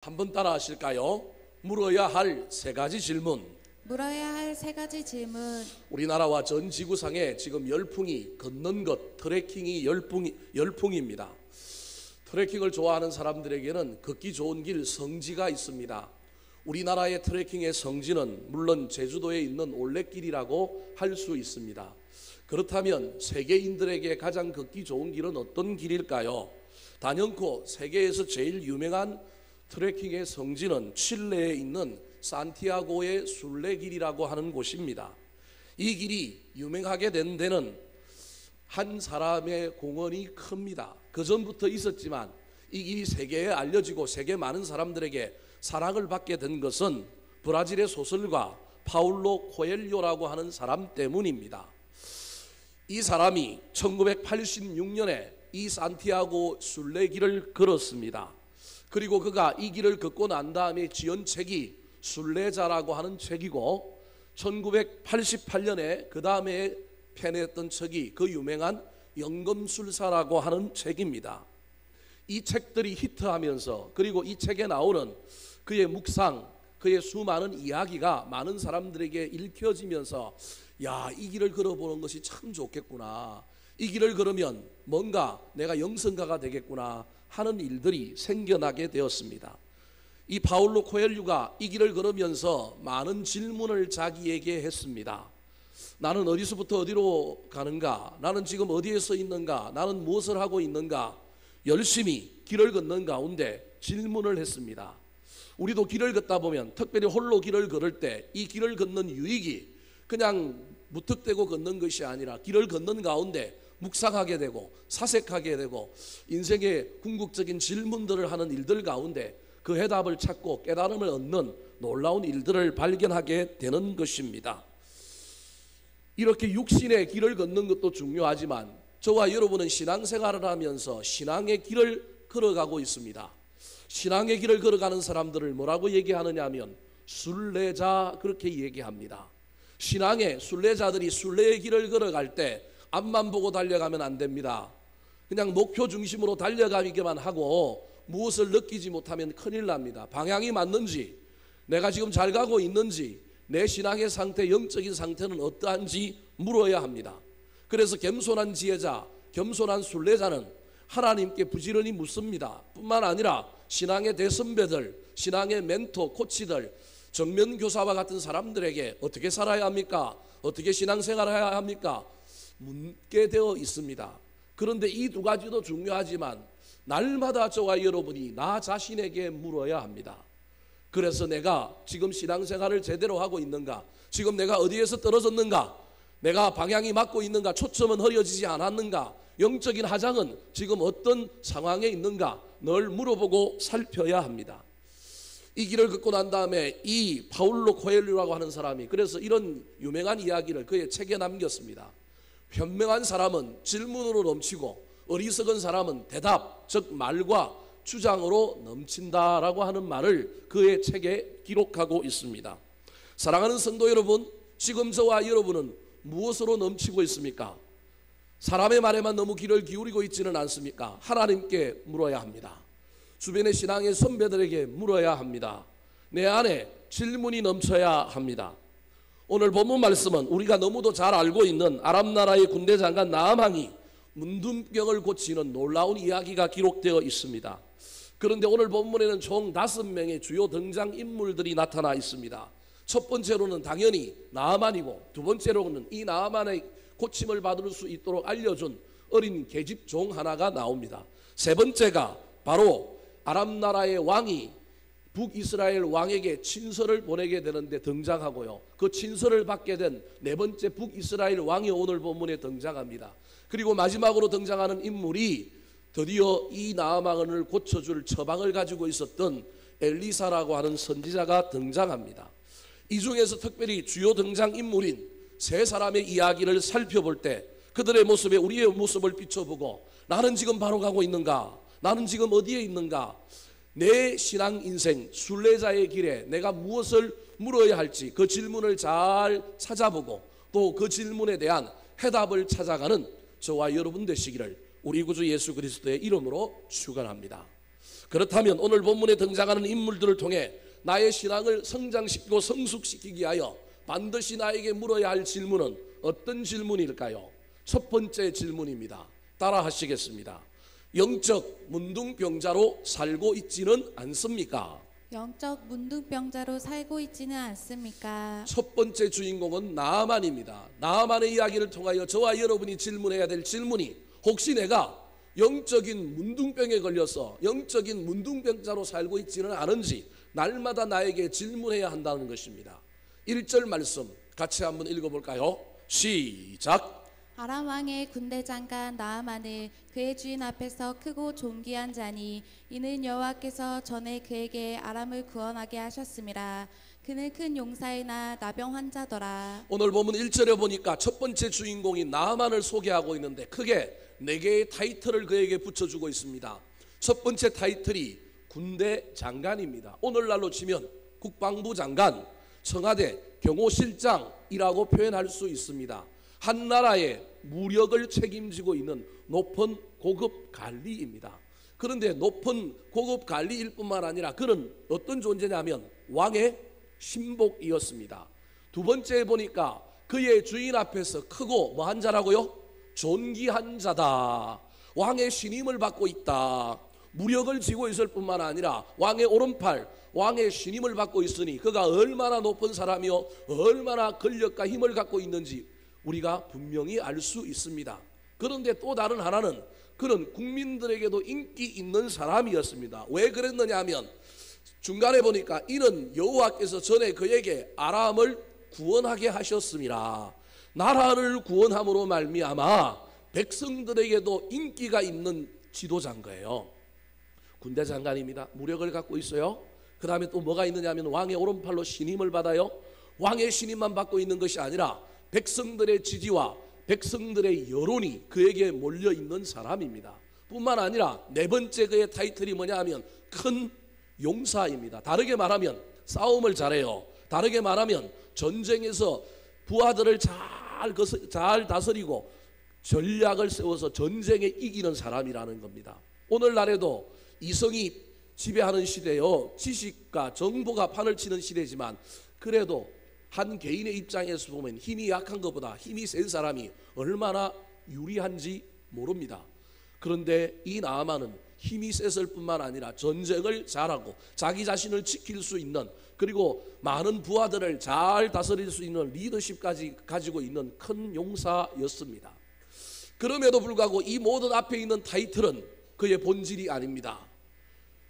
한번 따라 하실까요? 물어야 할 세 가지 질문. 물어야 할 세 가지 질문. 우리나라와 전 지구상에 지금 열풍이 걷는 것, 트레킹이 열풍입니다. 트레킹을 좋아하는 사람들에게는 걷기 좋은 길 성지가 있습니다. 우리나라의 트레킹의 성지는 물론 제주도에 있는 올레길이라고 할 수 있습니다. 그렇다면 세계인들에게 가장 걷기 좋은 길은 어떤 길일까요? 단연코 세계에서 제일 유명한 트레킹의 성지는 칠레에 있는 산티아고의 순례길이라고 하는 곳입니다. 이 길이 유명하게 된 데는 한 사람의 공헌이 큽니다. 그 전부터 있었지만 이 길이 세계에 알려지고 세계 많은 사람들에게 사랑을 받게 된 것은 브라질의 소설가 파울로 코엘료라고 하는 사람 때문입니다. 이 사람이 1986년에 이 산티아고 순례길을 걸었습니다. 그리고 그가 이 길을 걷고 난 다음에 지은 책이 순례자라고 하는 책이고 1988년에 그 다음에 펴냈던 책이 그 유명한 연금술사라고 하는 책입니다. 이 책들이 히트하면서 그리고 이 책에 나오는 그의 묵상, 그의 수많은 이야기가 많은 사람들에게 읽혀지면서 야, 이 길을 걸어보는 것이 참 좋겠구나. 이 길을 걸으면 뭔가 내가 영성가가 되겠구나 하는 일들이 생겨나게 되었습니다. 이 파울로 코엘류가 이 길을 걸으면서 많은 질문을 자기에게 했습니다. 나는 어디서부터 어디로 가는가? 나는 지금 어디에 서 있는가? 나는 무엇을 하고 있는가? 열심히 길을 걷는 가운데 질문을 했습니다. 우리도 길을 걷다 보면 특별히 홀로 길을 걸을 때 이 길을 걷는 유익이 그냥 무턱대고 걷는 것이 아니라 길을 걷는 가운데 묵상하게 되고 사색하게 되고 인생의 궁극적인 질문들을 하는 일들 가운데 그 해답을 찾고 깨달음을 얻는 놀라운 일들을 발견하게 되는 것입니다. 이렇게 육신의 길을 걷는 것도 중요하지만 저와 여러분은 신앙생활을 하면서 신앙의 길을 걸어가고 있습니다. 신앙의 길을 걸어가는 사람들을 뭐라고 얘기하느냐 하면 순례자 그렇게 얘기합니다. 신앙의 순례자들이 순례의 길을 걸어갈 때 앞만 보고 달려가면 안 됩니다. 그냥 목표 중심으로 달려가기만 하고 무엇을 느끼지 못하면 큰일 납니다. 방향이 맞는지, 내가 지금 잘 가고 있는지, 내 신앙의 상태, 영적인 상태는 어떠한지 물어야 합니다. 그래서 겸손한 지혜자, 겸손한 순례자는 하나님께 부지런히 묻습니다. 뿐만 아니라 신앙의 대선배들, 신앙의 멘토, 코치들, 정면교사와 같은 사람들에게 어떻게 살아야 합니까? 어떻게 신앙생활을 해야 합니까? 묻게 되어 있습니다. 그런데 이 두 가지도 중요하지만 날마다 저와 여러분이 나 자신에게 물어야 합니다. 그래서 내가 지금 신앙생활을 제대로 하고 있는가? 지금 내가 어디에서 떨어졌는가? 내가 방향이 맞고 있는가? 초점은 흐려지지 않았는가? 영적인 하장은 지금 어떤 상황에 있는가? 늘 물어보고 살펴야 합니다. 이 길을 걷고 난 다음에 이 파울로 코엘류라고 하는 사람이 그래서 이런 유명한 이야기를 그의 책에 남겼습니다. 현명한 사람은 질문으로 넘치고 어리석은 사람은 대답, 즉 말과 주장으로 넘친다라고 하는 말을 그의 책에 기록하고 있습니다. 사랑하는 성도 여러분, 지금 저와 여러분은 무엇으로 넘치고 있습니까? 사람의 말에만 너무 귀를 기울이고 있지는 않습니까? 하나님께 물어야 합니다. 주변의 신앙의 선배들에게 물어야 합니다. 내 안에 질문이 넘쳐야 합니다. 오늘 본문 말씀은 우리가 너무도 잘 알고 있는 아람 나라의 군대 장관 나아만이 문둥병을 고치는 놀라운 이야기가 기록되어 있습니다. 그런데 오늘 본문에는 총 5명의 주요 등장인물들이 나타나 있습니다. 첫 번째로는 당연히 나아만이고 두 번째로는 이 나아만의 고침을 받을 수 있도록 알려준 어린 계집종 하나가 나옵니다. 세 번째가 바로 아람 나라의 왕이 북이스라엘 왕에게 친서를 보내게 되는데 등장하고요. 그 친서를 받게 된 네 번째 북이스라엘 왕이 오늘 본문에 등장합니다. 그리고 마지막으로 등장하는 인물이 드디어 이 나아만을 고쳐줄 처방을 가지고 있었던 엘리사라고 하는 선지자가 등장합니다. 이 중에서 특별히 주요 등장인물인 세 사람의 이야기를 살펴볼 때 그들의 모습에 우리의 모습을 비춰보고 나는 지금 바로 가고 있는가? 나는 지금 어디에 있는가? 내 신앙 인생 순례자의 길에 내가 무엇을 물어야 할지 그 질문을 잘 찾아보고 또 그 질문에 대한 해답을 찾아가는 저와 여러분 되시기를 우리 구주 예수 그리스도의 이름으로 축원합니다. 그렇다면 오늘 본문에 등장하는 인물들을 통해 나의 신앙을 성장시키고 성숙시키기 위하여 반드시 나에게 물어야 할 질문은 어떤 질문일까요? 첫 번째 질문입니다. 따라 하시겠습니다. 영적 문둥병자로 살고 있지는 않습니까? 영적 문둥병자로 살고 있지는 않습니까? 첫 번째 주인공은 나아만입니다. 나아만의 이야기를 통하여 저와 여러분이 질문해야 될 질문이, 혹시 내가 영적인 문둥병에 걸려서 영적인 문둥병자로 살고 있지는 않은지 날마다 나에게 질문해야 한다는 것입니다. 1절 말씀 같이 한번 읽어볼까요? 시작. 아람 왕의 군대 장관 나아만은 그의 주인 앞에서 크고 존귀한 자니 이는 여호와께서 전에 그에게 아람을 구원하게 하셨음이라. 그는 큰 용사이나 나병 환자더라. 오늘 보면 1절에 보니까 첫 번째 주인공이 나아만을 소개하고 있는데 크게 4개의 타이틀을 그에게 붙여주고 있습니다. 첫 번째 타이틀이 군대 장관입니다. 오늘날로 치면 국방부 장관, 청와대 경호실장이라고 표현할 수 있습니다. 한 나라의 무력을 책임지고 있는 높은 고급 관리입니다. 그런데 높은 고급 관리일 뿐만 아니라 그는 어떤 존재냐면 왕의 신복이었습니다. 두 번째에 보니까 그의 주인 앞에서 크고 뭐한 자라고요? 존귀한 자다. 왕의 신임을 받고 있다. 무력을 쥐고 있을 뿐만 아니라 왕의 오른팔, 왕의 신임을 받고 있으니 그가 얼마나 높은 사람이요 얼마나 권력과 힘을 갖고 있는지 우리가 분명히 알 수 있습니다. 그런데 또 다른 하나는 그는 국민들에게도 인기 있는 사람이었습니다. 왜 그랬느냐 하면 중간에 보니까 이는 여호와께서 전에 그에게 아람을 구원하게 하셨음이라. 나라를 구원함으로 말미암아 백성들에게도 인기가 있는 지도자인 거예요. 군대 장관입니다. 무력을 갖고 있어요. 그 다음에 또 뭐가 있느냐 하면 왕의 오른팔로 신임을 받아요. 왕의 신임만 받고 있는 것이 아니라 백성들의 지지와 백성들의 여론이 그에게 몰려있는 사람입니다. 뿐만 아니라 네 번째 그의 타이틀이 뭐냐 하면 큰 용사입니다. 다르게 말하면 싸움을 잘해요. 다르게 말하면 전쟁에서 부하들을 잘 다스리고 전략을 세워서 전쟁에 이기는 사람이라는 겁니다. 오늘날에도 이성이 지배하는 시대요, 지식과 정보가 판을 치는 시대지만 그래도 한 개인의 입장에서 보면 힘이 약한 것보다 힘이 센 사람이 얼마나 유리한지 모릅니다. 그런데 이 나아만은 힘이 셌을 뿐만 아니라 전쟁을 잘하고 자기 자신을 지킬 수 있는, 그리고 많은 부하들을 잘 다스릴 수 있는 리더십까지 가지고 있는 큰 용사였습니다. 그럼에도 불구하고 이 모든 앞에 있는 타이틀은 그의 본질이 아닙니다.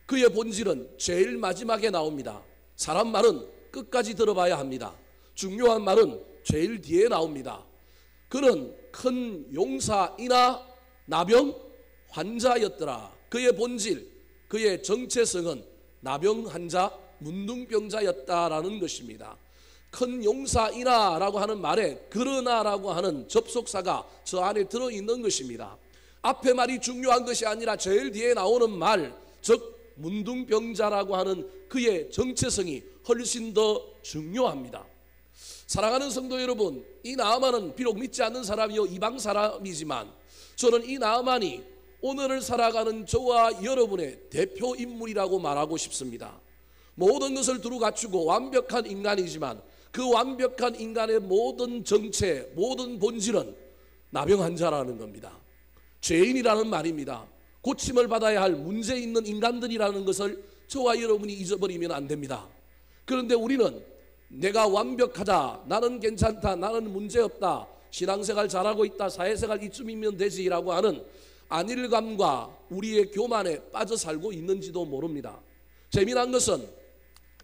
그의 본질은 제일 마지막에 나옵니다. 사람 말은 끝까지 들어봐야 합니다. 중요한 말은 제일 뒤에 나옵니다. 그는 큰 용사이나 나병 환자였더라. 그의 본질, 그의 정체성은 나병 환자, 문둥병자였다라는 것입니다. 큰 용사이나 라고 하는 말에 그러나 라고 하는 접속사가 저 안에 들어있는 것입니다. 앞에 말이 중요한 것이 아니라 제일 뒤에 나오는 말, 즉 문둥병자라고 하는 그의 정체성이 훨씬 더 중요합니다. 사랑하는 성도 여러분, 이 나아만은 비록 믿지 않는 사람이요 이방 사람이지만 저는 이 나아만이 오늘을 살아가는 저와 여러분의 대표 인물이라고 말하고 싶습니다. 모든 것을 두루 갖추고 완벽한 인간이지만 그 완벽한 인간의 모든 정체, 모든 본질은 나병 환자라는 겁니다. 죄인이라는 말입니다. 고침을 받아야 할 문제 있는 인간들이라는 것을 저와 여러분이 잊어버리면 안 됩니다. 그런데 우리는 내가 완벽하다, 나는 괜찮다, 나는 문제없다, 신앙생활 잘하고 있다, 사회생활 이쯤이면 되지라고 하는 안일감과 우리의 교만에 빠져 살고 있는지도 모릅니다. 재미난 것은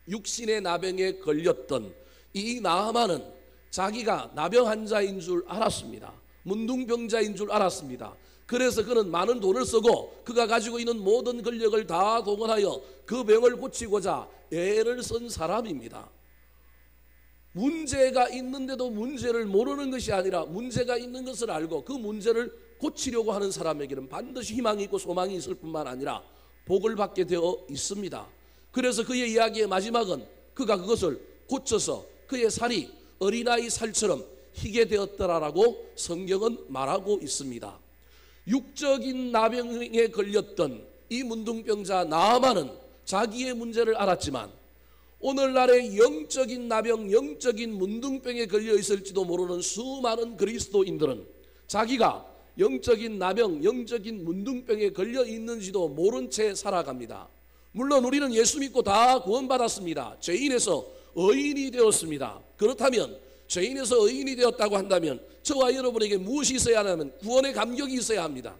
육신의 나병에 걸렸던 이 나아만은 자기가 나병 환자인 줄 알았습니다. 문둥병자인 줄 알았습니다. 그래서 그는 많은 돈을 쓰고 그가 가지고 있는 모든 권력을 다 동원하여 그 병을 고치고자 애를 쓴 사람입니다. 문제가 있는데도 문제를 모르는 것이 아니라 문제가 있는 것을 알고 그 문제를 고치려고 하는 사람에게는 반드시 희망이 있고 소망이 있을 뿐만 아니라 복을 받게 되어 있습니다. 그래서 그의 이야기의 마지막은 그가 그것을 고쳐서 그의 살이 어린아이 살처럼 희게 되었더라라고 성경은 말하고 있습니다. 육적인 나병에 걸렸던 이 문둥병자 나아만은 자기의 문제를 알았지만 오늘날의 영적인 나병, 영적인 문둥병에 걸려 있을지도 모르는 수많은 그리스도인들은 자기가 영적인 나병, 영적인 문둥병에 걸려 있는지도 모른 채 살아갑니다. 물론 우리는 예수 믿고 다 구원받았습니다. 죄인에서 의인이 되었습니다. 그렇다면 죄인에서 의인이 되었다고 한다면 저와 여러분에게 무엇이 있어야 하냐면 구원의 감격이 있어야 합니다.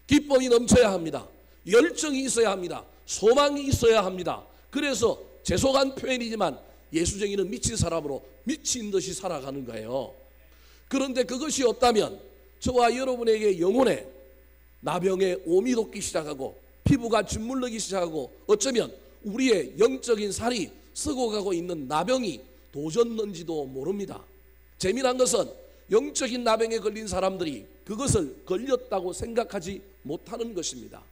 기쁨이 넘쳐야 합니다. 열정이 있어야 합니다. 소망이 있어야 합니다. 그래서 죄송한 표현이지만 예수쟁이는 미친 사람으로 미친 듯이 살아가는 거예요. 그런데 그것이 없다면 저와 여러분에게 영혼에 나병에 오미 돋기 시작하고 피부가 짓물르기 시작하고 어쩌면 우리의 영적인 살이 썩어가고 있는 나병이 도졌는지도 모릅니다. 재미난 것은 영적인 나병에 걸린 사람들이 그것을 걸렸다고 생각하지 못하는 것입니다.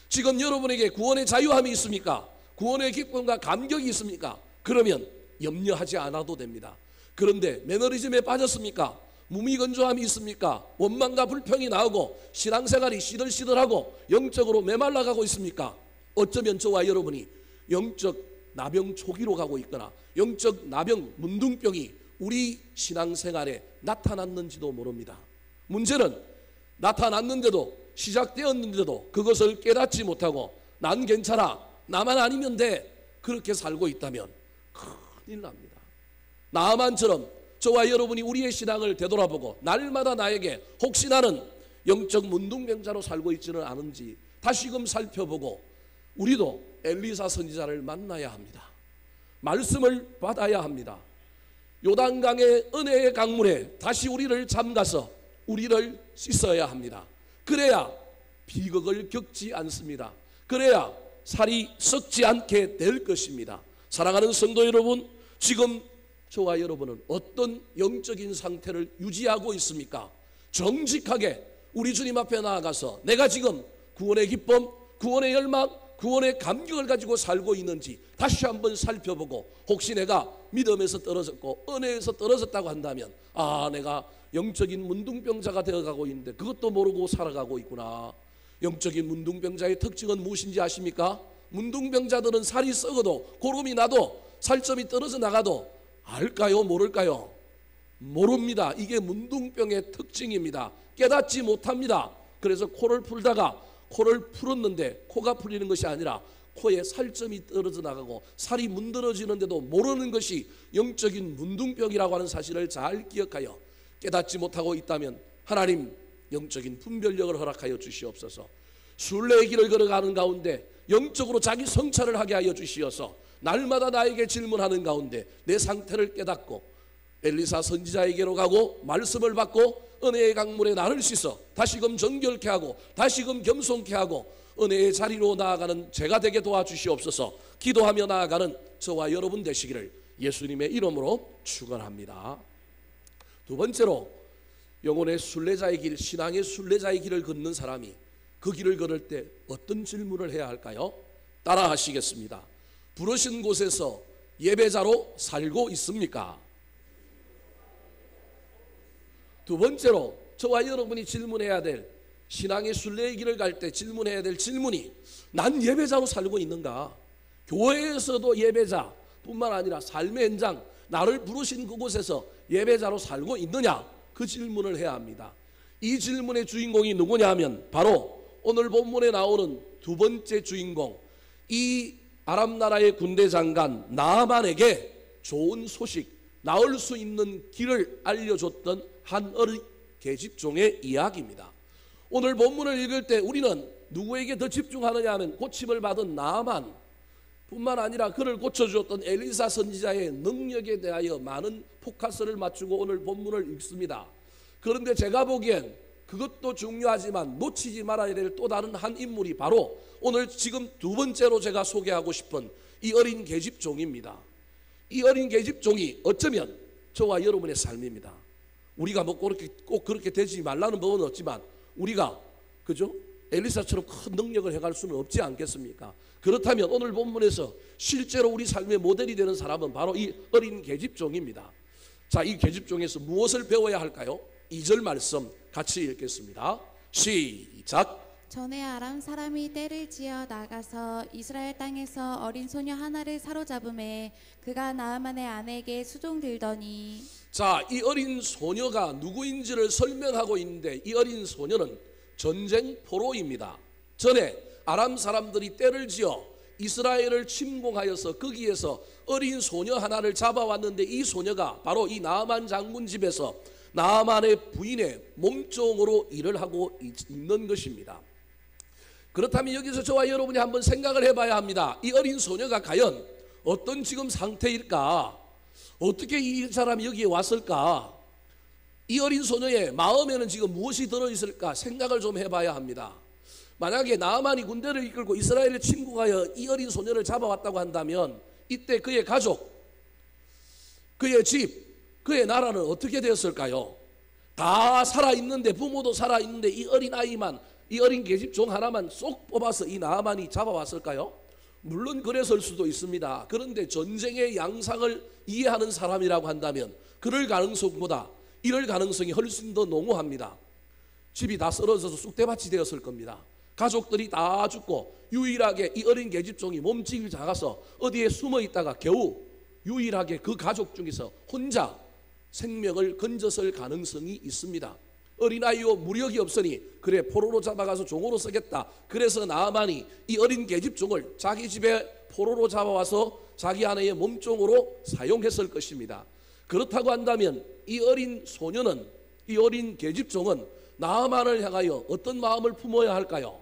지금 여러분에게 구원의 자유함이 있습니까? 구원의 기쁨과 감격이 있습니까? 그러면 염려하지 않아도 됩니다. 그런데 매너리즘에 빠졌습니까? 무미건조함이 있습니까? 원망과 불평이 나오고 신앙생활이 시들시들하고 영적으로 메말라가고 있습니까? 어쩌면 저와 여러분이 영적 나병 초기로 가고 있거나 영적 나병 문둥병이 우리 신앙생활에 나타났는지도 모릅니다. 문제는 나타났는데도 시작되었는데도 그것을 깨닫지 못하고 난 괜찮아, 나만 아니면 돼, 그렇게 살고 있다면 큰일 납니다. 나아만처럼 저와 여러분이 우리의 신앙을 되돌아보고 날마다 나에게 혹시 나는 영적 문둥병자로 살고 있지는 않은지 다시금 살펴보고 우리도 엘리사 선지자를 만나야 합니다. 말씀을 받아야 합니다. 요단강의 은혜의 강물에 다시 우리를 잠가서 우리를 씻어야 합니다. 그래야 비극을 겪지 않습니다. 그래야 살이 썩지 않게 될 것입니다. 사랑하는 성도 여러분, 지금 저와 여러분은 어떤 영적인 상태를 유지하고 있습니까? 정직하게 우리 주님 앞에 나아가서 내가 지금 구원의 기쁨, 구원의 열망, 구원의 감격을 가지고 살고 있는지 다시 한번 살펴보고 혹시 내가 믿음에서 떨어졌고 은혜에서 떨어졌다고 한다면 내가 영적인 문둥병자가 되어가고 있는데 그것도 모르고 살아가고 있구나. 영적인 문둥병자의 특징은 무엇인지 아십니까? 문둥병자들은 살이 썩어도 고름이 나도 살점이 떨어져 나가도 알까요? 모를까요? 모릅니다. 이게 문둥병의 특징입니다. 깨닫지 못합니다. 그래서 코를 풀다가 코를 풀었는데 코가 풀리는 것이 아니라 코에 살점이 떨어져 나가고 살이 문드러지는데도 모르는 것이 영적인 문둥병이라고 하는 사실을 잘 기억하여 깨닫지 못하고 있다면 하나님 영적인 분별력을 허락하여 주시옵소서. 순례의 길을 걸어가는 가운데 영적으로 자기 성찰을 하게 하여 주시어서 날마다 나에게 질문하는 가운데 내 상태를 깨닫고 엘리사 선지자에게로 가고 말씀을 받고 은혜의 강물에 나를 씻어 다시금 정결케 하고 다시금 겸손케 하고 은혜의 자리로 나아가는 제가 되게 도와주시옵소서. 기도하며 나아가는 저와 여러분 되시기를 예수님의 이름으로 축원합니다. 두 번째로 영혼의 순례자의 길, 신앙의 순례자의 길을 걷는 사람이 그 길을 걸을 때 어떤 질문을 해야 할까요? 따라 하시겠습니다. 부르신 곳에서 예배자로 살고 있습니까? 두 번째로 저와 여러분이 질문해야 될 신앙의 순례의 길을 갈 때 질문해야 될 질문이 난 예배자로 살고 있는가? 교회에서도 예배자뿐만 아니라 삶의 현장 나를 부르신 그곳에서 예배자로 살고 있느냐? 그 질문을 해야 합니다. 이 질문의 주인공이 누구냐 하면 바로 오늘 본문에 나오는 두 번째 주인공, 이 아람 나라의 군대 장관 나아만에게 좋은 소식, 나을 수 있는 길을 알려줬던 한 어린 계집종의 이야기입니다. 오늘 본문을 읽을 때 우리는 누구에게 더 집중하느냐 하면 고침을 받은 나아만 뿐만 아니라 그를 고쳐주었던 엘리사 선지자의 능력에 대하여 많은 포커스를 맞추고 오늘 본문을 읽습니다. 그런데 제가 보기엔 그것도 중요하지만 놓치지 말아야 될 또 다른 한 인물이 바로 오늘 지금 두 번째로 제가 소개하고 싶은 이 어린 계집종입니다. 이 어린 계집종이 어쩌면 저와 여러분의 삶입니다. 우리가 뭐 꼭 그렇게 되지 말라는 법은 없지만 우리가 그죠? 엘리사처럼 큰 능력을 해갈 수는 없지 않겠습니까? 그렇다면 오늘 본문에서 실제로 우리 삶의 모델이 되는 사람은 바로 이 어린 계집종입니다. 자, 이 계집종에서 무엇을 배워야 할까요? 2절 말씀 같이 읽겠습니다. 시작. 전에 아람 사람이 떼를 지어 나가서 이스라엘 땅에서 어린 소녀 하나를 사로잡음에 그가 나아만의 아내에게 수종들더니. 자, 이 어린 소녀가 누구인지를 설명하고 있는데 이 어린 소녀는 전쟁 포로입니다. 전에 아람 사람들이 떼를 지어 이스라엘을 침공하여서 거기에서 어린 소녀 하나를 잡아왔는데 이 소녀가 바로 이 나아만 장군 집에서 나아만의 부인의 몸종으로 일을 하고 있는 것입니다. 그렇다면 여기서 저와 여러분이 한번 생각을 해봐야 합니다. 이 어린 소녀가 과연 어떤 지금 상태일까? 어떻게 이 사람이 여기에 왔을까? 이 어린 소녀의 마음에는 지금 무엇이 들어있을까? 생각을 좀 해봐야 합니다. 만약에 나아만이 군대를 이끌고 이스라엘을 침공하여 이 어린 소녀를 잡아왔다고 한다면 이때 그의 가족, 그의 집, 그의 나라는 어떻게 되었을까요? 다 살아있는데, 부모도 살아있는데 이 어린아이만, 이 어린 계집종 하나만 쏙 뽑아서 이 나아만이 잡아왔을까요? 물론 그랬을 수도 있습니다. 그런데 전쟁의 양상을 이해하는 사람이라고 한다면 그럴 가능성보다 이럴 가능성이 훨씬 더 농후합니다. 집이 다 쓰러져서 쑥대밭이 되었을 겁니다. 가족들이 다 죽고 유일하게 이 어린 계집종이 몸집이 작아서 어디에 숨어 있다가 겨우 유일하게 그 가족 중에서 혼자 생명을 건졌을 가능성이 있습니다. 어린아이요 무력이 없으니 그래 포로로 잡아가서 종으로 쓰겠다. 그래서 나아만이 이 어린 계집종을 자기 집에 포로로 잡아와서 자기 아내의 몸종으로 사용했을 것입니다. 그렇다고 한다면 이 어린 소녀는, 이 어린 계집종은 나아만을 향하여 어떤 마음을 품어야 할까요?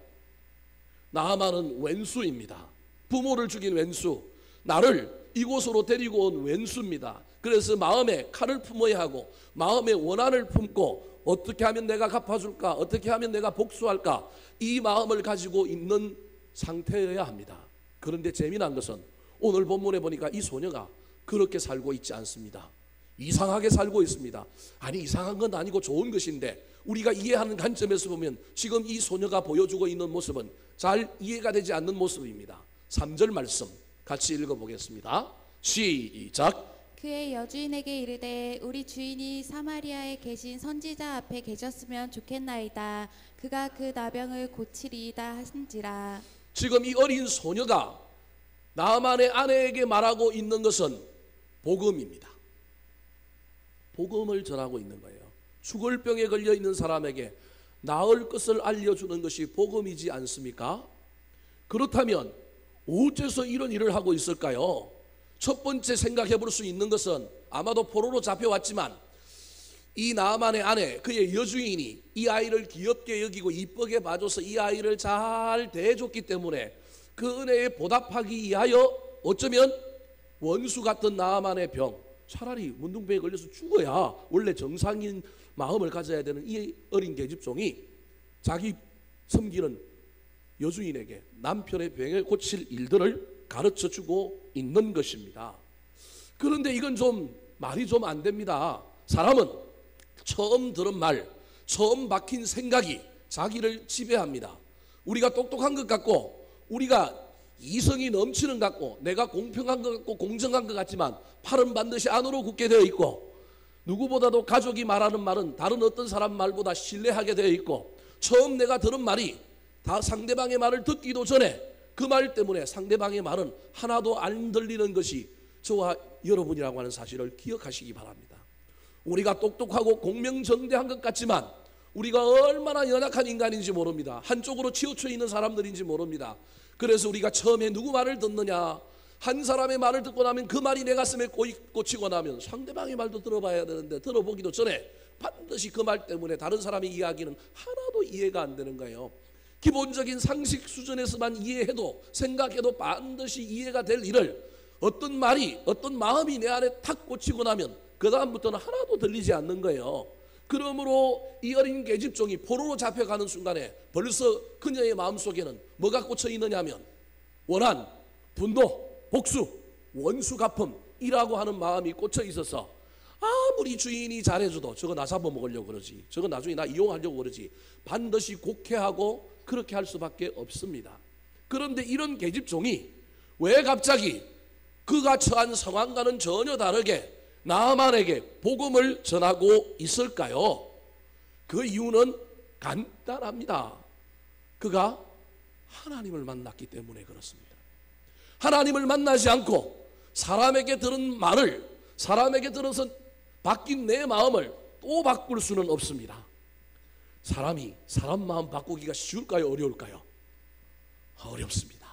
나아만은 왼수입니다. 부모를 죽인 왼수, 나를 이곳으로 데리고 온 왼수입니다. 그래서 마음에 칼을 품어야 하고 마음에 원한을 품고 어떻게 하면 내가 갚아줄까? 어떻게 하면 내가 복수할까? 이 마음을 가지고 있는 상태여야 합니다. 그런데 재미난 것은 오늘 본문에 보니까 이 소녀가 그렇게 살고 있지 않습니다. 이상하게 살고 있습니다. 아니 이상한 건 아니고 좋은 것인데 우리가 이해하는 관점에서 보면 지금 이 소녀가 보여주고 있는 모습은 잘 이해가 되지 않는 모습입니다. 3절 말씀 같이 읽어보겠습니다. 시작. 그의 여주인에게 이르되 우리 주인이 사마리아에 계신 선지자 앞에 계셨으면 좋겠나이다. 그가 그 나병을 고치리이다 하신지라. 지금 이 어린 소녀가 나아만의 아내에게 말하고 있는 것은 복음입니다. 복음을 전하고 있는 거예요. 죽을 병에 걸려 있는 사람에게 나을 것을 알려주는 것이 복음이지 않습니까? 그렇다면 어째서 이런 일을 하고 있을까요? 첫 번째 생각해 볼 수 있는 것은 아마도 포로로 잡혀왔지만 이 나아만의 아내, 그의 여주인이 이 아이를 귀엽게 여기고 이쁘게 봐줘서 이 아이를 잘 대해줬기 때문에 그 은혜에 보답하기 위하여 어쩌면 원수 같은 나아만의 병, 차라리 문둥병에 걸려서 죽어야 원래 정상인 마음을 가져야 되는 이 어린 계집종이 자기 섬기는 여주인에게 남편의 병을 고칠 일들을 가르쳐주고 있는 것입니다. 그런데 이건 좀 말이 좀 안 됩니다. 사람은 처음 들은 말, 처음 박힌 생각이 자기를 지배합니다. 우리가 똑똑한 것 같고 우리가 이성이 넘치는 것 같고 내가 공평한 것 같고 공정한 것 같지만 팔은 반드시 안으로 굳게 되어 있고 누구보다도 가족이 말하는 말은 다른 어떤 사람 말보다 신뢰하게 되어 있고 처음 내가 들은 말이 다 상대방의 말을 듣기도 전에 그 말 때문에 상대방의 말은 하나도 안 들리는 것이 저와 여러분이라고 하는 사실을 기억하시기 바랍니다. 우리가 똑똑하고 공명정대한 것 같지만 우리가 얼마나 연약한 인간인지 모릅니다. 한쪽으로 치우쳐 있는 사람들인지 모릅니다. 그래서 우리가 처음에 누구 말을 듣느냐, 한 사람의 말을 듣고 나면 그 말이 내 가슴에 꽂히고 나면 상대방의 말도 들어봐야 되는데 들어보기도 전에 반드시 그 말 때문에 다른 사람의 이야기는 하나도 이해가 안 되는 거예요. 기본적인 상식 수준에서만 이해해도 생각해도 반드시 이해가 될 일을 어떤 말이 어떤 마음이 내 안에 탁 꽂히고 나면 그 다음부터는 하나도 들리지 않는 거예요. 그러므로 이 어린 계집종이 포로로 잡혀가는 순간에 벌써 그녀의 마음속에는 뭐가 꽂혀 있느냐 하면 원한, 분노, 복수, 원수 갚음이라고 하는 마음이 꽂혀 있어서 아무리 주인이 잘해줘도 저거 나 잡아먹으려고 그러지, 저거 나중에 나 이용하려고 그러지, 반드시 곡해하고 그렇게 할 수밖에 없습니다. 그런데 이런 계집종이 왜 갑자기 그가 처한 상황과는 전혀 다르게 나아만에게 복음을 전하고 있을까요? 그 이유는 간단합니다. 그가 하나님을 만났기 때문에 그렇습니다. 하나님을 만나지 않고 사람에게 들은 말을, 사람에게 들어서 바뀐 내 마음을 또 바꿀 수는 없습니다. 사람이 사람 마음 바꾸기가 쉬울까요? 어려울까요? 어렵습니다.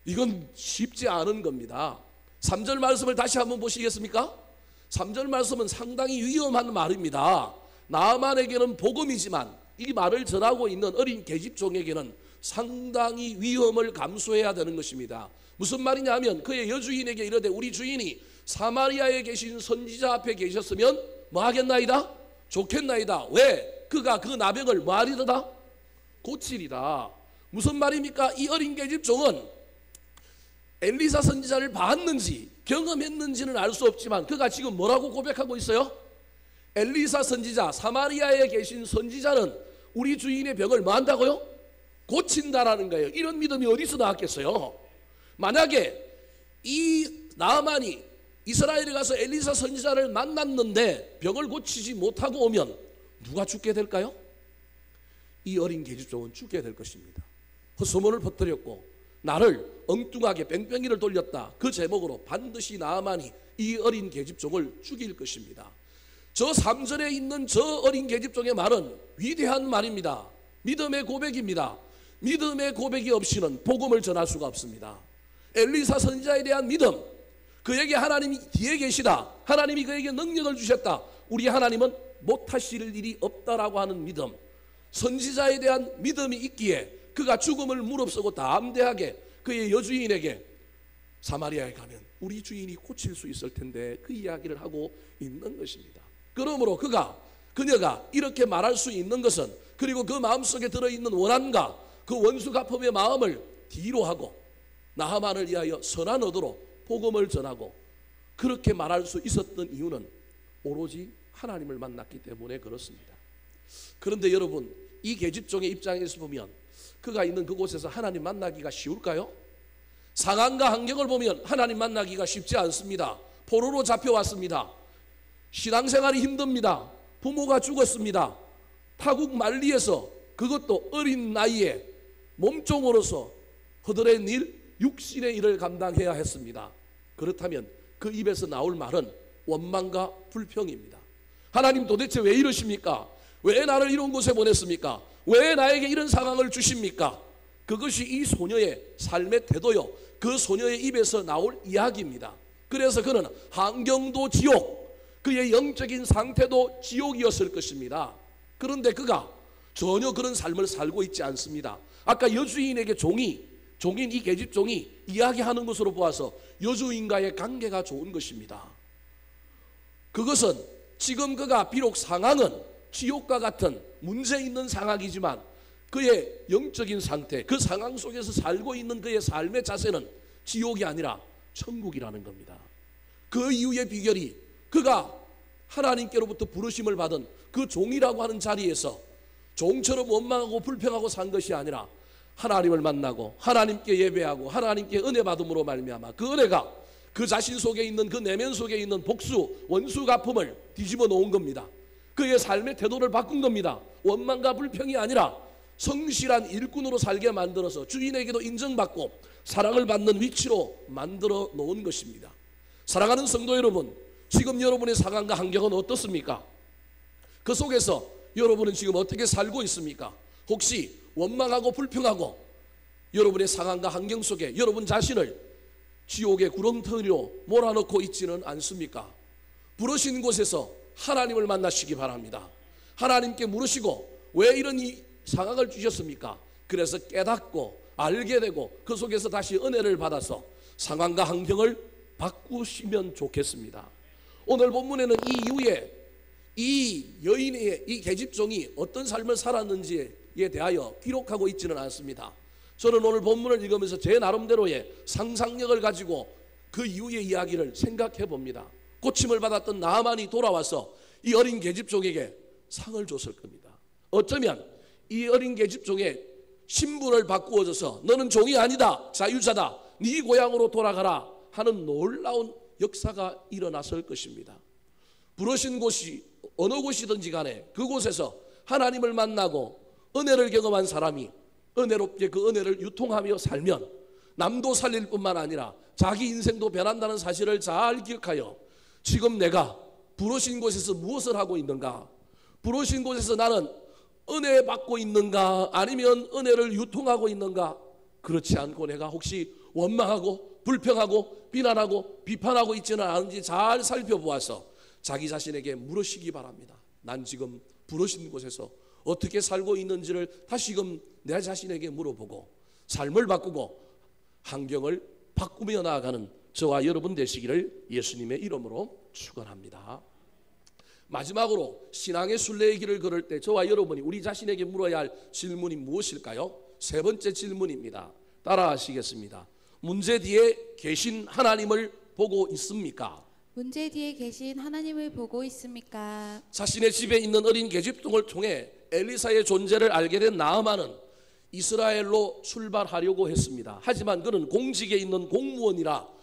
이건 쉽지 않은 겁니다. 3절 말씀을 다시 한번 보시겠습니까? 3절 말씀은 상당히 위험한 말입니다. 나아만에게는 복음이지만 이 말을 전하고 있는 어린 계집종에게는 상당히 위험을 감수해야 되는 것입니다. 무슨 말이냐면 그의 여주인에게 이르되 우리 주인이 사마리아에 계신 선지자 앞에 계셨으면 뭐 하겠나이다? 좋겠나이다. 왜? 그가 그 나병을 뭐 하리로다? 고치리라. 무슨 말입니까? 이 어린 계집종은 엘리사 선지자를 봤는지 경험했는지는 알 수 없지만 그가 지금 뭐라고 고백하고 있어요? 엘리사 선지자, 사마리아에 계신 선지자는 우리 주인의 병을 뭐 한다고요? 고친다라는 거예요. 이런 믿음이 어디서 나왔겠어요? 만약에 이 나아만이 이스라엘에 가서 엘리사 선지자를 만났는데 병을 고치지 못하고 오면 누가 죽게 될까요? 이 어린 계집종은 죽게 될 것입니다. 헛소문을 퍼뜨렸고 나를 엉뚱하게 뺑뺑이를 돌렸다. 그 제목으로 반드시 나아만이 이 어린 계집종을 죽일 것입니다. 저 3절에 있는 저 어린 계집종의 말은 위대한 말입니다. 믿음의 고백입니다. 믿음의 고백이 없이는 복음을 전할 수가 없습니다. 엘리사 선지자에 대한 믿음, 그에게 하나님이 뒤에 계시다, 하나님이 그에게 능력을 주셨다, 우리 하나님은 못하실 일이 없다라고 하는 믿음, 선지자에 대한 믿음이 있기에 그가 죽음을 무릅쓰고 담대하게 그의 여주인에게 사마리아에 가면 우리 주인이 고칠 수 있을 텐데 그 이야기를 하고 있는 것입니다. 그러므로 그녀가 이렇게 말할 수 있는 것은, 그리고 그 마음속에 들어있는 원한과 그 원수가품의 마음을 뒤로 하고 나하만을 위하여 선한 의도로 복음을 전하고 그렇게 말할 수 있었던 이유는 오로지 하나님을 만났기 때문에 그렇습니다. 그런데 여러분, 이 계집종의 입장에서 보면 그가 있는 그곳에서 하나님 만나기가 쉬울까요? 상황과 환경을 보면 하나님 만나기가 쉽지 않습니다. 포로로 잡혀왔습니다. 신앙생활이 힘듭니다. 부모가 죽었습니다. 타국 만리에서, 그것도 어린 나이에 몸종으로서 허들의 일, 육신의 일을 감당해야 했습니다. 그렇다면 그 입에서 나올 말은 원망과 불평입니다. 하나님 도대체 왜 이러십니까? 왜 나를 이런 곳에 보냈습니까? 왜 나에게 이런 상황을 주십니까? 그것이 이 소녀의 삶의 태도요, 그 소녀의 입에서 나올 이야기입니다. 그래서 그는 환경도 지옥, 그의 영적인 상태도 지옥이었을 것입니다. 그런데 그가 전혀 그런 삶을 살고 있지 않습니다. 아까 여주인에게 종인 이 계집종이 이야기하는 것으로 보아서 여주인과의 관계가 좋은 것입니다. 그것은 지금 그가 비록 상황은 지옥과 같은 문제 있는 상황이지만 그의 영적인 상태, 그 상황 속에서 살고 있는 그의 삶의 자세는 지옥이 아니라 천국이라는 겁니다. 그 이유의 비결이 그가 하나님께로부터 부르심을 받은 그 종이라고 하는 자리에서 종처럼 원망하고 불평하고 산 것이 아니라 하나님을 만나고 하나님께 예배하고 하나님께 은혜 받음으로 말미암아 그 은혜가 그 자신 속에 있는 그 내면 속에 있는 복수, 원수 갚음을 뒤집어 놓은 겁니다. 그의 삶의 태도를 바꾼 겁니다. 원망과 불평이 아니라 성실한 일꾼으로 살게 만들어서 주인에게도 인정받고 사랑을 받는 위치로 만들어 놓은 것입니다. 사랑하는 성도 여러분, 지금 여러분의 상황과 환경은 어떻습니까? 그 속에서 여러분은 지금 어떻게 살고 있습니까? 혹시 원망하고 불평하고 여러분의 상황과 환경 속에 여러분 자신을 지옥의 구렁텅이로 몰아넣고 있지는 않습니까? 부르신 곳에서 하나님을 만나시기 바랍니다. 하나님께 물으시고 왜 이런 이 상황을 주셨습니까? 그래서 깨닫고 알게 되고 그 속에서 다시 은혜를 받아서 상황과 환경을 바꾸시면 좋겠습니다. 오늘 본문에는 이 이후에 이 여인의 이 계집종이 어떤 삶을 살았는지에 대하여 기록하고 있지는 않습니다. 저는 오늘 본문을 읽으면서 제 나름대로의 상상력을 가지고 그 이후의 이야기를 생각해 봅니다. 고침을 받았던 나아만이 돌아와서 이 어린 계집종에게 상을 줬을 겁니다. 어쩌면 이 어린 계집종의 신분을 바꾸어져서 너는 종이 아니다, 자유자다, 네 고향으로 돌아가라 하는 놀라운 역사가 일어났을 것입니다. 부르신 곳이 어느 곳이든지 간에 그곳에서 하나님을 만나고 은혜를 경험한 사람이 은혜롭게 그 은혜를 유통하며 살면 남도 살릴 뿐만 아니라 자기 인생도 변한다는 사실을 잘 기억하여 지금 내가 부르신 곳에서 무엇을 하고 있는가, 부르신 곳에서 나는 은혜 받고 있는가 아니면 은혜를 유통하고 있는가, 그렇지 않고 내가 혹시 원망하고 불평하고 비난하고 비판하고 있지는 않은지 잘 살펴보아서 자기 자신에게 물으시기 바랍니다. 난 지금 부르신 곳에서 어떻게 살고 있는지를 다시금 내 자신에게 물어보고 삶을 바꾸고 환경을 바꾸며 나아가는 저와 여러분 되시기를 예수님의 이름으로 축원합니다. 마지막으로 신앙의 순례의 길을 걸을 때 저와 여러분이 우리 자신에게 물어야 할 질문이 무엇일까요? 세 번째 질문입니다. 따라하시겠습니다. 문제 뒤에 계신 하나님을 보고 있습니까? 문제 뒤에 계신 하나님을 보고 있습니까? 자신의 집에 있는 어린 계집종을 통해 엘리사의 존재를 알게 된 나아만은 이스라엘로 출발하려고 했습니다. 하지만 그는 공직에 있는 공무원이라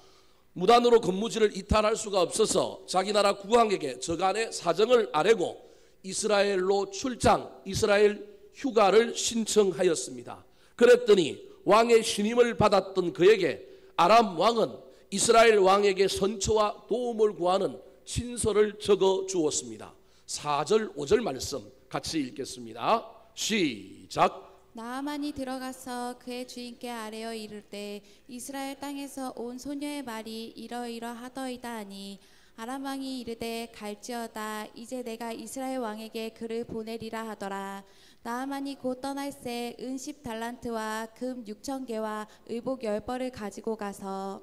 무단으로 근무지를 이탈할 수가 없어서 자기 나라 국왕에게 저간의 사정을 아뢰고 이스라엘로 출장, 이스라엘 휴가를 신청하였습니다. 그랬더니 왕의 신임을 받았던 그에게 아람 왕은 이스라엘 왕에게 선처와 도움을 구하는 친서를 적어 주었습니다. 4절 5절 말씀 같이 읽겠습니다. 시작. 나아만이 들어가서 그의 주인께 아뢰어 이를 때 이스라엘 땅에서 온 소녀의 말이 이러이러하더이다 하니 아람 왕이 이르되 갈지어다. 이제 내가 이스라엘 왕에게 그를 보내리라 하더라. 나아만이 곧 떠날새 은 10달란트와 금 6,000개와 의복 10벌을 가지고 가서.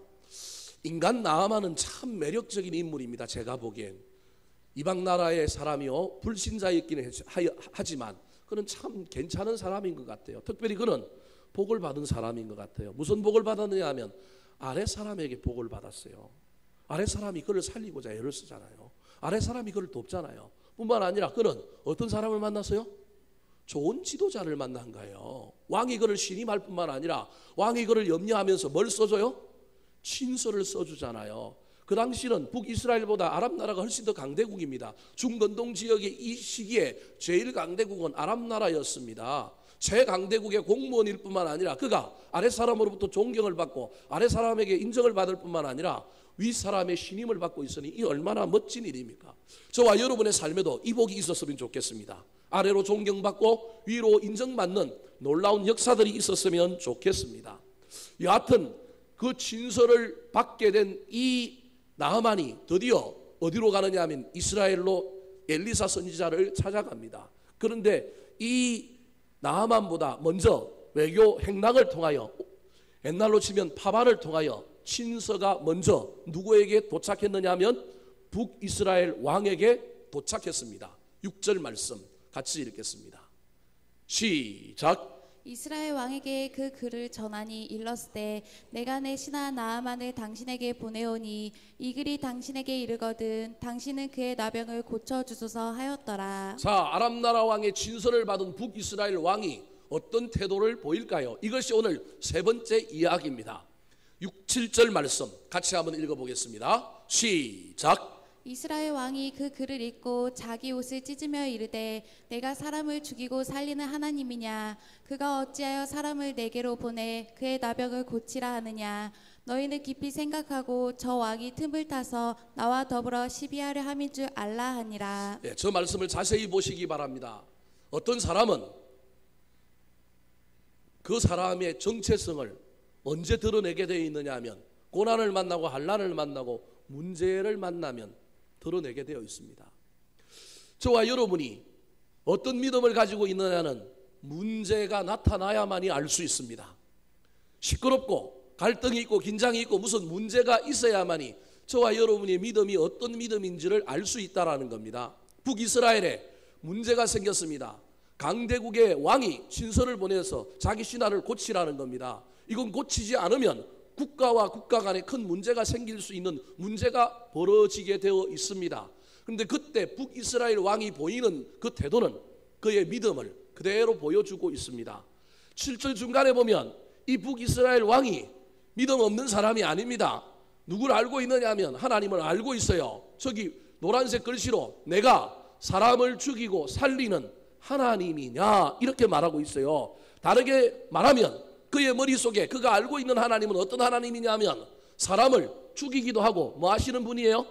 인간 나아만은 참 매력적인 인물입니다. 제가 보기엔 이방 나라의 사람이요 불신자였기는 하지만 그는 참 괜찮은 사람인 것 같아요. 특별히 그는 복을 받은 사람인 것 같아요. 무슨 복을 받았느냐 하면 아래 사람에게 복을 받았어요. 아래 사람이 그를 살리고자 애를 쓰잖아요. 아래 사람이 그를 돕잖아요. 뿐만 아니라 그는 어떤 사람을 만났어요? 좋은 지도자를 만난 거예요. 왕이 그를 신임할 뿐만 아니라 왕이 그를 염려하면서 뭘 써줘요? 친서를 써주잖아요. 그 당시는 북이스라엘보다 아랍 나라가 훨씬 더 강대국입니다. 중건동 지역의 이 시기에 제일 강대국은 아랍 나라였습니다. 최강대국의 공무원일 뿐만 아니라 그가 아래 사람으로부터 존경을 받고 아래 사람에게 인정을 받을 뿐만 아니라 위 사람의 신임을 받고 있으니 이 얼마나 멋진 일입니까? 저와 여러분의 삶에도 이 복이 있었으면 좋겠습니다. 아래로 존경받고 위로 인정받는 놀라운 역사들이 있었으면 좋겠습니다. 여하튼 그 친서를 받게 된 이 나아만이 드디어 어디로 가느냐 하면 이스라엘로 엘리사 선지자를 찾아갑니다. 그런데 이 나아만보다 먼저 외교 행랑을 통하여, 옛날로 치면 파반을 통하여 친서가 먼저 누구에게 도착했느냐 하면 북이스라엘 왕에게 도착했습니다. 6절 말씀 같이 읽겠습니다. 시작. 이스라엘 왕에게 그 글을 전하니 일렀을 때 내가 내 신하 나아만을 당신에게 보내오니 이 글이 당신에게 이르거든 당신은 그의 나병을 고쳐주소서 하였더라. 자, 아람 나라 왕의 친서를 받은 북이스라엘 왕이 어떤 태도를 보일까요? 이것이 오늘 세 번째 이야기입니다. 6, 7절 말씀 같이 한번 읽어보겠습니다. 시작. 이스라엘 왕이 그 글을 읽고 자기 옷을 찢으며 이르되 내가 사람을 죽이고 살리는 하나님이냐? 그가 어찌하여 사람을 내게로 보내 그의 나병을 고치라 하느냐? 너희는 깊이 생각하고 저 왕이 틈을 타서 나와 더불어 시비하려 함인 줄 알라 하니라. 네, 저 말씀을 자세히 보시기 바랍니다. 어떤 사람은 그 사람의 정체성을 언제 드러내게 되어 있느냐 하면 고난을 만나고 환난을 만나고 문제를 만나면 드러내게 되어 있습니다. 저와 여러분이 어떤 믿음을 가지고 있느냐는 문제가 나타나야만이 알 수 있습니다. 시끄럽고 갈등이 있고 긴장이 있고 무슨 문제가 있어야만이 저와 여러분의 믿음이 어떤 믿음인지를 알 수 있다는 겁니다. 북이스라엘에 문제가 생겼습니다. 강대국의 왕이 친서를 보내서 자기 신하를 고치라는 겁니다. 이건 고치지 않으면 국가와 국가 간에 큰 문제가 생길 수 있는 문제가 벌어지게 되어 있습니다. 그런데 그때 북이스라엘 왕이 보이는 그 태도는 그의 믿음을 그대로 보여주고 있습니다. 7절 중간에 보면 이 북이스라엘 왕이 믿음 없는 사람이 아닙니다. 누구를 알고 있느냐 하면 하나님을 알고 있어요. 저기 노란색 글씨로 내가 사람을 죽이고 살리는 하나님이냐 이렇게 말하고 있어요. 다르게 말하면 그의 머릿속에 그가 알고 있는 하나님은 어떤 하나님이냐면 사람을 죽이기도 하고 뭐 하시는 분이에요?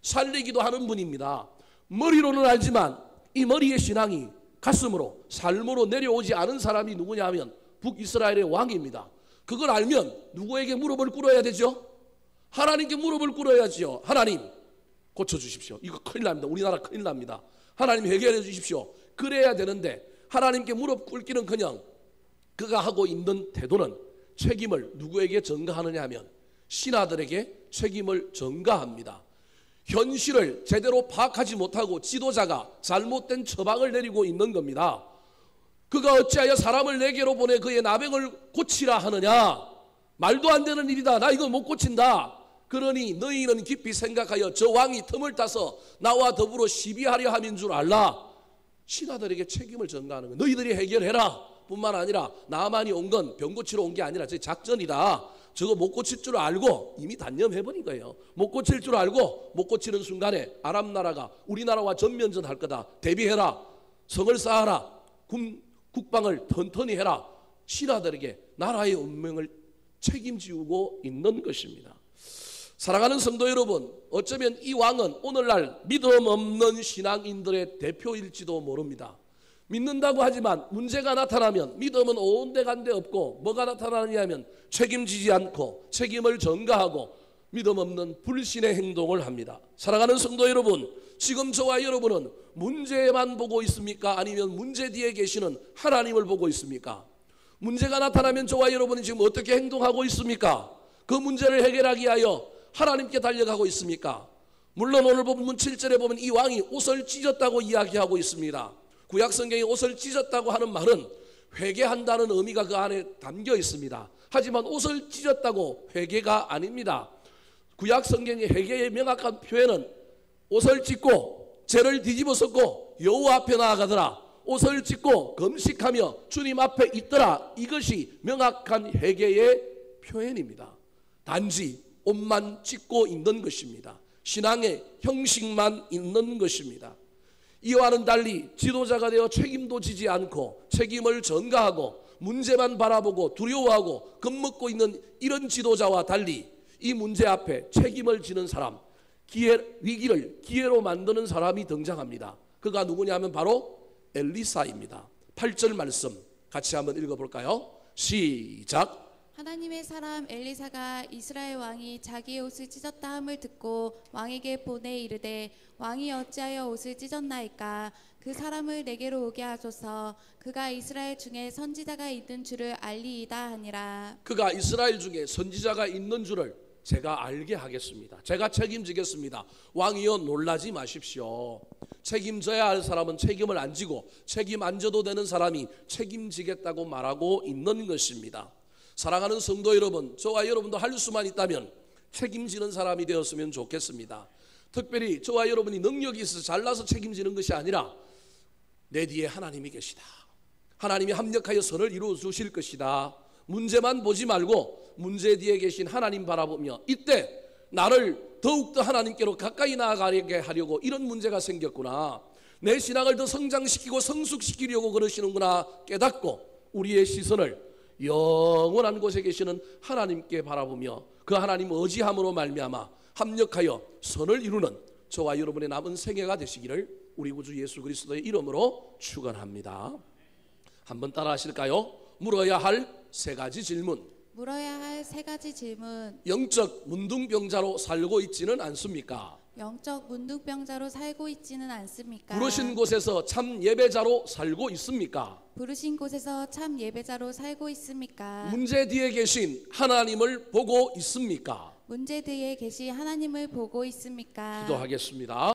살리기도 하는 분입니다. 머리로는 알지만 이 머리의 신앙이 가슴으로 삶으로 내려오지 않은 사람이 누구냐 하면 북이스라엘의 왕입니다. 그걸 알면 누구에게 무릎을 꿇어야 되죠? 하나님께 무릎을 꿇어야지요. 하나님 고쳐주십시오. 이거 큰일 납니다. 우리나라 큰일 납니다. 하나님 해결해 주십시오. 그래야 되는데 하나님께 무릎 꿇기는커녕 그가 하고 있는 태도는 책임을 누구에게 전가하느냐 하면 신하들에게 책임을 전가합니다. 현실을 제대로 파악하지 못하고 지도자가 잘못된 처방을 내리고 있는 겁니다. 그가 어찌하여 사람을 내게로 보내 그의 나병을 고치라 하느냐? 말도 안 되는 일이다. 나 이거 못 고친다. 그러니 너희는 깊이 생각하여 저 왕이 틈을 타서 나와 더불어 시비하려 함인 줄 알라. 신하들에게 책임을 전가하는 거예요. 너희들이 해결해라 뿐만 아니라 나만이 온 건 병 고치러 온 게 아니라 저 작전이다. 저거 못 고칠 줄 알고 이미 단념해버린 거예요. 못 고칠 줄 알고 못 고치는 순간에 아람 나라가 우리나라와 전면전할 거다. 대비해라. 성을 쌓아라. 국방을 튼튼히 해라. 신하들에게 나라의 운명을 책임지우고 있는 것입니다. 사랑하는 성도 여러분, 어쩌면 이 왕은 오늘날 믿음 없는 신앙인들의 대표일지도 모릅니다. 믿는다고 하지만 문제가 나타나면 믿음은 온데간데 없고 뭐가 나타나느냐면 책임지지 않고 책임을 전가하고 믿음 없는 불신의 행동을 합니다. 사랑하는 성도 여러분, 지금 저와 여러분은 문제만 보고 있습니까? 아니면 문제 뒤에 계시는 하나님을 보고 있습니까? 문제가 나타나면 저와 여러분이 지금 어떻게 행동하고 있습니까? 그 문제를 해결하기 위하여 하나님께 달려가고 있습니까? 물론 오늘 본문 7절에 보면 이 왕이 옷을 찢었다고 이야기하고 있습니다. 구약성경에 옷을 찢었다고 하는 말은 회개한다는 의미가 그 안에 담겨 있습니다. 하지만 옷을 찢었다고 회개가 아닙니다. 구약성경의 회개의 명확한 표현은 옷을 찢고 죄를 뒤집어 썼고 여호와 앞에 나아가더라. 옷을 찢고 금식하며 주님 앞에 있더라. 이것이 명확한 회개의 표현입니다. 단지 옷만 찢고 있는 것입니다. 신앙의 형식만 있는 것입니다. 이와는 달리 지도자가 되어 책임도 지지 않고 책임을 전가하고 문제만 바라보고 두려워하고 겁먹고 있는 이런 지도자와 달리 이 문제 앞에 책임을 지는 사람, 위기를 기회로 만드는 사람이 등장합니다. 그가 누구냐면 바로 엘리사입니다. 8절 말씀 같이 한번 읽어볼까요? 시작. 하나님의 사람 엘리사가 이스라엘 왕이 자기의 옷을 찢었다 함을 듣고 왕에게 보내 이르되 왕이 어찌하여 옷을 찢었나이까? 그 사람을 내게로 오게 하소서. 그가 이스라엘 중에 선지자가 있는 줄을 알리이다 하니라. 그가 이스라엘 중에 선지자가 있는 줄을 제가 알게 하겠습니다. 제가 책임지겠습니다. 왕이여 놀라지 마십시오. 책임져야 할 사람은 책임을 안 지고 책임 안 져도 되는 사람이 책임지겠다고 말하고 있는 것입니다. 사랑하는 성도 여러분, 저와 여러분도 할 수만 있다면 책임지는 사람이 되었으면 좋겠습니다. 특별히 저와 여러분이 능력이 있어서 잘나서 책임지는 것이 아니라 내 뒤에 하나님이 계시다. 하나님이 합력하여 선을 이루어 주실 것이다. 문제만 보지 말고 문제 뒤에 계신 하나님 바라보며 이때 나를 더욱더 하나님께로 가까이 나아가게 하려고 이런 문제가 생겼구나. 내 신앙을 더 성장시키고 성숙시키려고 그러시는구나 깨닫고 우리의 시선을 영원한 곳에 계시는 하나님께 바라보며 그 하나님 의지함으로 말미암아 합력하여 선을 이루는 저와 여러분의 남은 생애가 되시기를 우리 구주 예수 그리스도의 이름으로 축원합니다. 한번 따라 하실까요? 물어야 할 세 가지 질문. 물어야 할 세 가지 질문. 영적 문둥병자로 살고 있지는 않습니까? 영적 문둥병자로 살고 있지는 않습니까? 부르신 곳에서 참 예배자로 살고 있습니까? 부르신 곳에서 참 예배자로 살고 있습니까? 문제 뒤에 계신 하나님을 보고 있습니까? 문제 뒤에 계신 하나님을 보고 있습니까? 기도하겠습니다.